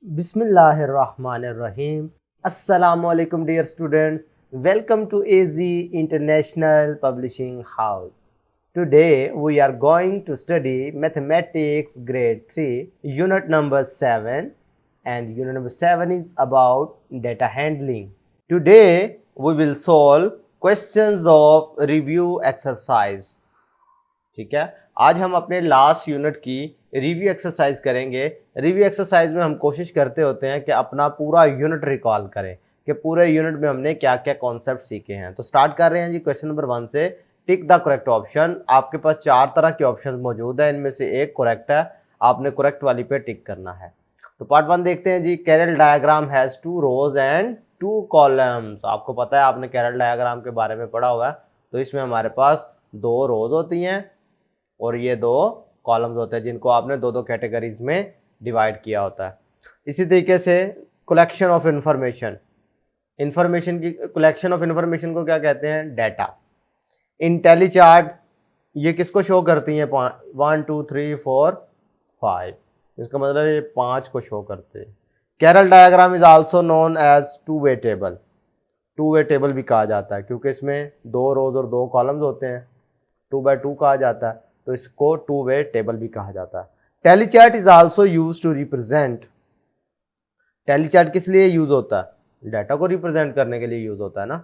Bismillahirrahmanirrahim. Assalamu alaikum dear students. Welcome to AZ International Publishing House. Today we are going to study Mathematics Grade 3 Unit number 7, and Unit number 7 is about data handling. Today we will solve questions of review exercise. ठीक है, आज हम अपने last unit की review exercise करेंगे। Review exercise में हम कोशिश करते होते हैं कि अपना पूरा यूनिट रिकॉल करें कि पूरे यूनिट में हमने क्या क्या कॉन्सेप्ट सीखे हैं। तो स्टार्ट कर रहे हैं जी क्वेश्चन नंबर 1 से। Tick the correct option. आपके पास 4 तरह के ऑप्शन मौजूद है, इनमें से एक करेक्ट है, आपने करेक्ट वाली पे टिक करना है। तो पार्ट 1 देखते हैं जी। Carroll diagram has 2 rows and 2 columns. आपको पता है, आपने कैरल डायग्राम के बारे में पढ़ा हुआ है। तो इसमें हमारे पास 2 रोज होती हैं और ये 2 कॉलम्स होते हैं, जिनको आपने 2-2 कैटेगरीज में डिवाइड किया होता है। इसी तरीके से कलेक्शन ऑफ इंफॉर्मेशन, इंफॉर्मेशन की कलेक्शन ऑफ इंफॉर्मेशन को क्या कहते हैं? डाटा। इंटेलीचार्ट ये किसको शो करती हैं? 1 2 3 4 5, इसका मतलब ये 5 को शो करते हैं। Carroll diagram is also known as two way table. Two way table भी कहा जाता है क्योंकि इसमें 2 रोज और 2 कॉलम्स होते हैं, 2x2 कहा जाता है, तो इसको टू वे टेबल भी कहा जाता है। Tally chart is also use to represent. Tally chart किस लिए यूज होता है? डाटा को रिप्रेजेंट करने के लिए यूज होता है ना।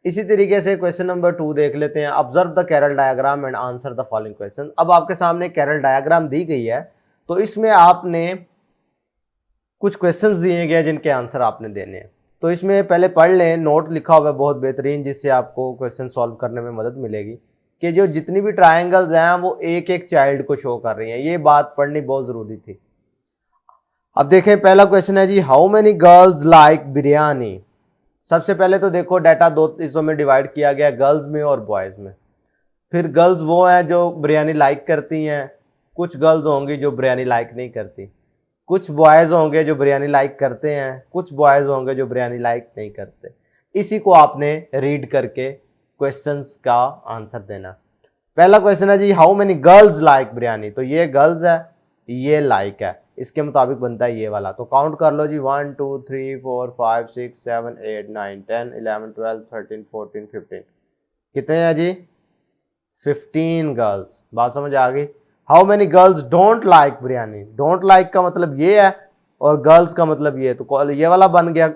इसी तरीके से क्वेश्चन नंबर 2 देख लेते हैं। Observe the Carroll diagram and answer the following question. अब आपके सामने कैरल डायग्राम दी गई है, तो इसमें आपने कुछ क्वेश्चंस दिए गए जिनके आंसर आपने देने हैं। तो इसमें पहले पढ़ लें, नोट लिखा हुआ है बहुत बेहतरीन, जिससे आपको क्वेश्चन सॉल्व करने में मदद मिलेगी कि जो जितनी भी ट्रायंगल्स हैं वो एक एक चाइल्ड को शो कर रही हैं। ये बात पढ़नी बहुत जरूरी थी। अब देखें, पहला क्वेश्चन है जी, how many girls like biryani. सबसे पहले तो देखो, डाटा 2 हिस्सों में डिवाइड किया गया, गर्ल्स में और बॉयज में। फिर गर्ल्स वो हैं जो बिरयानी लाइक करती हैं, कुछ गर्ल्स होंगी जो बिरयानी लाइक नहीं करती, कुछ बॉयज होंगे जो बिरयानी लाइक करते हैं, कुछ बॉयज होंगे जो बिरयानी लाइक नहीं करते। इसी को आपने रीड करके क्वेश्चंस का आंसर देना। पहला क्वेश्चन है जी, how many girls like biryani. तो ये गर्ल्स है, ये लाइक है, इसके मुताबिक बनता है ये वाला। तो काउंट कर लो जी, 1 2 3 4 5 6 7 8 9 10 11 12 13 14 15। कितने हैं जी? 15 गर्ल्स। बात समझ आ गई? How many girls don't like biryani. Don't like का मतलब ये है और गर्ल्स का मतलब ये, तो ये वाला बन गया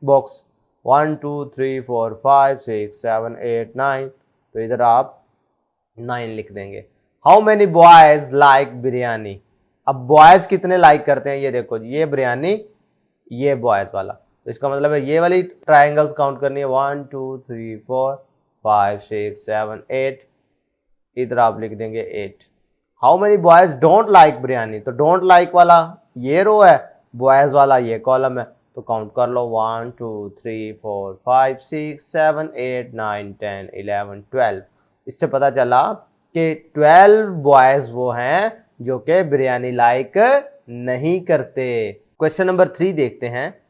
बॉक्स। 1 2 3 4 5 6 7 8 9, तो इधर आप 9 लिख देंगे। How many boys like biryani. अब बॉयज कितने लाइक करते हैं? ये देखो, ये बिरयानी, ये बॉयज वाला, तो इसका मतलब है ये वाली ट्राइंगल्स काउंट करनी है। 1 2 3 4 5 6 7 8, इधर आप लिख देंगे 8। How many boys don't like biryani. तो डोंट लाइक वाला ये रो है, बॉयज वाला ये कॉलम है, तो काउंट कर लो 1 2 3 4 5 6 7 8 9 10 11 12। इससे पता चला कि 12 बॉयज वो हैं जो कि बिरयानी लाइक नहीं करते। क्वेश्चन नंबर 3 देखते हैं।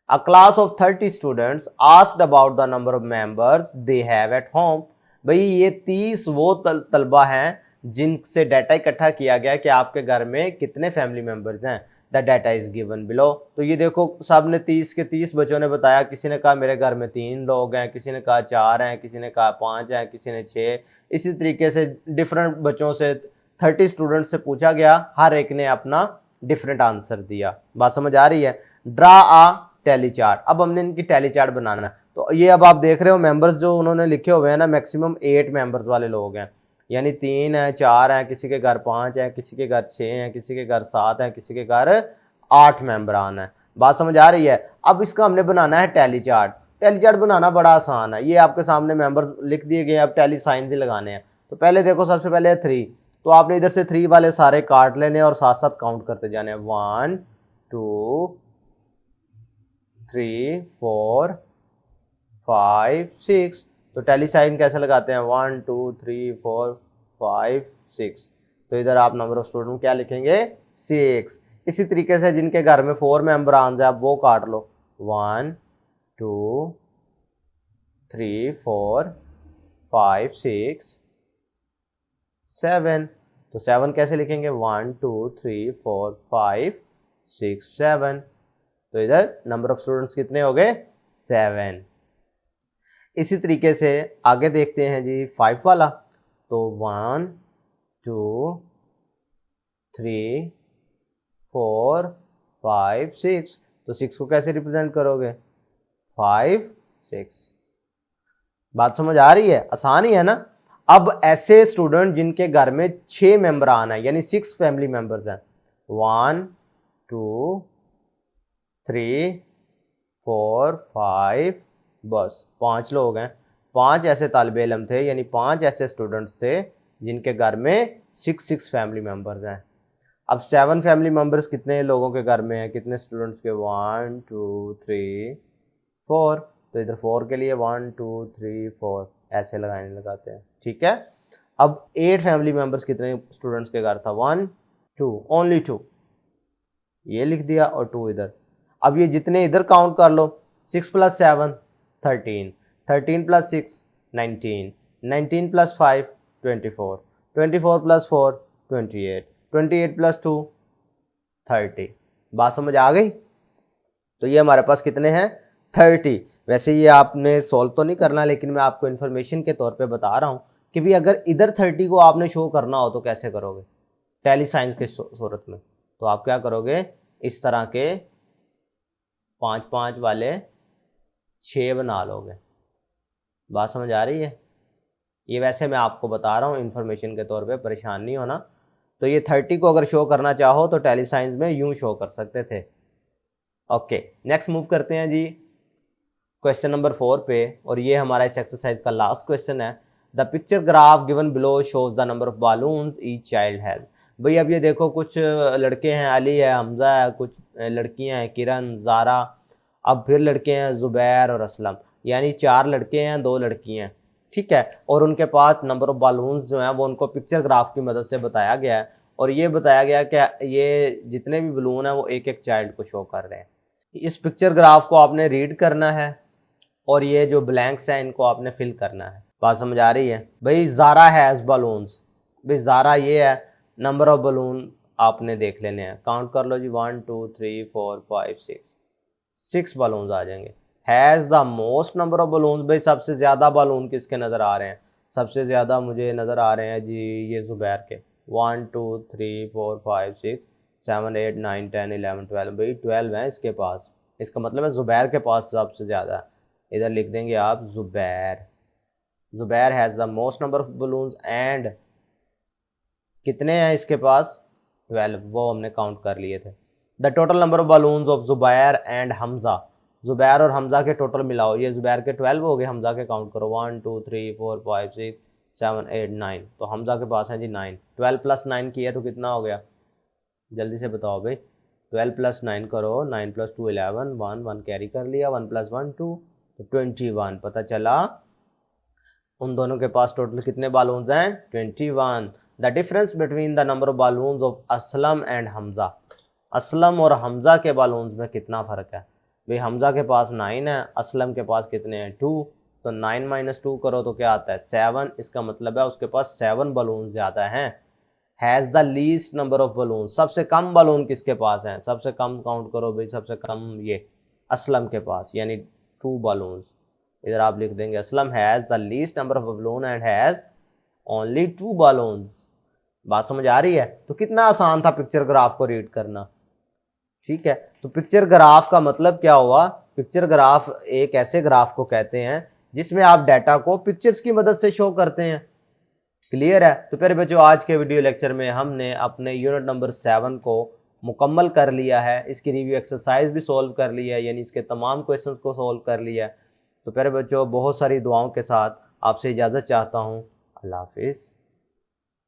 अ class of 30 students asked about the number of members they have at home. भाई ये 30 वो तलबा हैं जिनसे डाटा इकट्ठा किया गया कि आपके घर में कितने फैमिली मेंबर्स हैं। The data is given below. तो ये देखो, सब ने 30 के 30 बच्चों ने बताया। किसी ने कहा मेरे घर में 3 लोग हैं, किसी ने कहा 4 हैं, किसी ने कहा 5 हैं, किसी ने 6। इसी तरीके से डिफरेंट बच्चों से 30 स्टूडेंट से पूछा गया, हर एक ने अपना डिफरेंट आंसर दिया। बात समझ आ रही है? ड्रा आ टैली चार्ट। अब हमने इनकी टैली चार्ट बनाना है। तो ये अब आप देख रहे हो मेंबर्स जो उन्होंने लिखे हुए हैं ना, मैक्सिमम 8 मेंबर्स वाले लोग हैं, यानी 3 है, 4 हैं, किसी के घर 5 है, किसी के घर 6 हैं, किसी के घर 7 है, किसी के घर 8 मेंबरान है। बात समझ आ रही है? अब इसका हमने बनाना है टैली चार्ट। टैली चार्ट बनाना बड़ा आसान है। ये आपके सामने मेंबर्स लिख दिए गए, अब टैली साइंस ही लगाने हैं। तो पहले देखो, सबसे पहले 3, तो आपने इधर से 3 वाले सारे काट लेने और साथ साथ काउंट करते जाने। 1 2 3 4 5 6। तो टैली साइन कैसे लगाते हैं? 1 2 3 4 5 6। तो इधर आप नंबर ऑफ स्टूडेंट क्या लिखेंगे? 6। इसी तरीके से जिनके घर में 4 मेंबर आंस है, आप वो काट लो। 1 2 3 4 5 6 7। तो 7 कैसे लिखेंगे? 1 2 3 4 5 6 7। तो इधर नंबर ऑफ स्टूडेंट्स कितने हो गए 7। इसी तरीके से आगे देखते हैं जी 5 वाला। तो 1 2 3 4 5 6। तो 6 को कैसे रिप्रेजेंट करोगे 5 6। बात समझ आ रही है, आसान ही है ना। अब ऐसे स्टूडेंट जिनके घर में 6 मेंबर आना है यानी 6 फैमिली मेंबर्स हैं 1 2 3 4 5 बस 5 लोग हैं। 5 ऐसे तालिबे इल्म थे यानी 5 ऐसे स्टूडेंट्स थे जिनके घर में 6 फैमिली मेंबर्स हैं। अब 7 फैमिली मेंबर्स कितने लोगों के घर में हैं, कितने स्टूडेंट्स के 1 2 3 4। तो इधर 4 के लिए 1 2 3 4 ऐसे लगाते हैं, ठीक है। अब 8 फैमिली मेंबर्स कितने स्टूडेंट्स के घर था 1 2 ओनली 2, ये लिख दिया और 2 इधर। अब ये जितने इधर काउंट कर लो 6 + 7 13 13 + 6 19 19 + 5 24 24 + 4 28 28 + 2 30। बात समझ आ गई। तो ये हमारे पास कितने हैं 30। वैसे ये आपने सॉल्व तो नहीं करना, लेकिन मैं आपको इन्फॉर्मेशन के तौर पे बता रहा हूँ कि भी अगर इधर 30 को आपने शो करना हो तो कैसे करोगे टैली साइंस के सूरत में। तो आप क्या करोगे इस तरह के 5 5 वाले 6 बना लोगे। बात समझ आ रही है। ये वैसे मैं आपको बता रहा हूँ इन्फॉर्मेशन के तौर पे, परेशान नहीं होना। तो ये 30 को अगर शो करना चाहो तो टैली साइंस में यूं शो कर सकते थे। ओके, नेक्स्ट मूव करते हैं जी क्वेश्चन नंबर 4 पे, और ये हमारा इस एक्सरसाइज का लास्ट क्वेश्चन है। The picture graph given below shows the number of balloons each child has. भाई अब ये देखो कुछ लड़के हैं, अली है, हमजा है, कुछ लड़कियां हैं, किरण, ज़ारा, अब फिर लड़के हैं ज़ुबैर और असलम, यानी 4 लड़के हैं 2 लड़कियां हैं, ठीक है। और उनके पास नंबर ऑफ बालून्स जो हैं वो उनको पिक्चर ग्राफ की मदद से बताया गया है, और ये बताया गया कि ये जितने भी बलून हैं वो एक एक चाइल्ड को शो कर रहे हैं। इस पिक्चर ग्राफ को आपने रीड करना है और ये जो ब्लैंक्स हैं इनको आपने फिल करना है। बात समझ आ रही है। भाई ज़ारा हैज़ बलून्स, भाई ज़ारा ये है, नंबर ऑफ बलून आपने देख लेने हैं, काउंट कर लो जी 1 2 3 4 5 6 बलून्स आ जाएंगे। Has the most number of balloons, भाई सबसे ज़्यादा बलून किसके नज़र आ रहे हैं, सबसे ज़्यादा मुझे नज़र आ रहे हैं जी ये ज़ुबैर के 1 2 3 4 5 6 7 8 9 10 11 12, भाई 12 हैं इसके पास, इसका मतलब है ज़ुबैर के पास सबसे ज़्यादा है। इधर लिख देंगे आप Zubair, Zubair has the most number of balloons and कितने हैं इसके पास 12, वो हमने काउंट कर लिए थे। The total number of balloons of Zubair and Hamza, Zubair और हमजा के टोटल मिलाओ, ये ज़ुबैर के 12 हो गए, हमजा के काउंट करो 1 2 3 4 5 6 7 8 9, तो हमजा के पास है जी 9। 12 + 9 किया तो कितना हो गया, जल्दी से बताओ भाई। 12 + 9 करो, 9 + 2 11, 1 1 कैरी कर लिया, 1 + 1 2, तो 21। पता चला उन दोनों के पास टोटल कितने बालून्स हैं 21। The difference between the number of balloons of Aslam and Hamza, Aslam और हमजा के बालून्स में कितना फ़र्क है। भाई हमजा के पास 9 है, असलम के पास कितने हैं 2, तो 9 - 2 करो तो क्या आता है 7, इसका मतलब है उसके पास 7 बलून ज़्यादा हैं। Has the least number of balloon, सबसे कम बलून किसके पास हैं, सबसे कम काउंट करो भाई, सबसे कम ये असलम के पास, यानी 2 बलून्स। इधर आप लिख देंगे Aslam has the least number of balloon and has only 2 balloons. बात समझ आ रही है। तो कितना आसान था पिक्चर ग्राफ को रीड करना, ठीक है। तो पिक्चर ग्राफ का मतलब क्या हुआ, पिक्चर ग्राफ एक ऐसे ग्राफ को कहते हैं जिसमें आप डाटा को पिक्चर्स की मदद से शो करते हैं। क्लियर है। तो प्यारे बच्चों आज के वीडियो लेक्चर में हमने अपने यूनिट नंबर 7 को मुकम्मल कर लिया है, इसकी रिव्यू एक्सरसाइज भी सॉल्व कर लिया है, यानी इसके तमाम क्वेश्चंस को सॉल्व कर लिया है। तो प्यारे बच्चों बहुत सारी दुआओं के साथ आपसे इजाज़त चाहता हूँ। अल्लाह हाफिज़।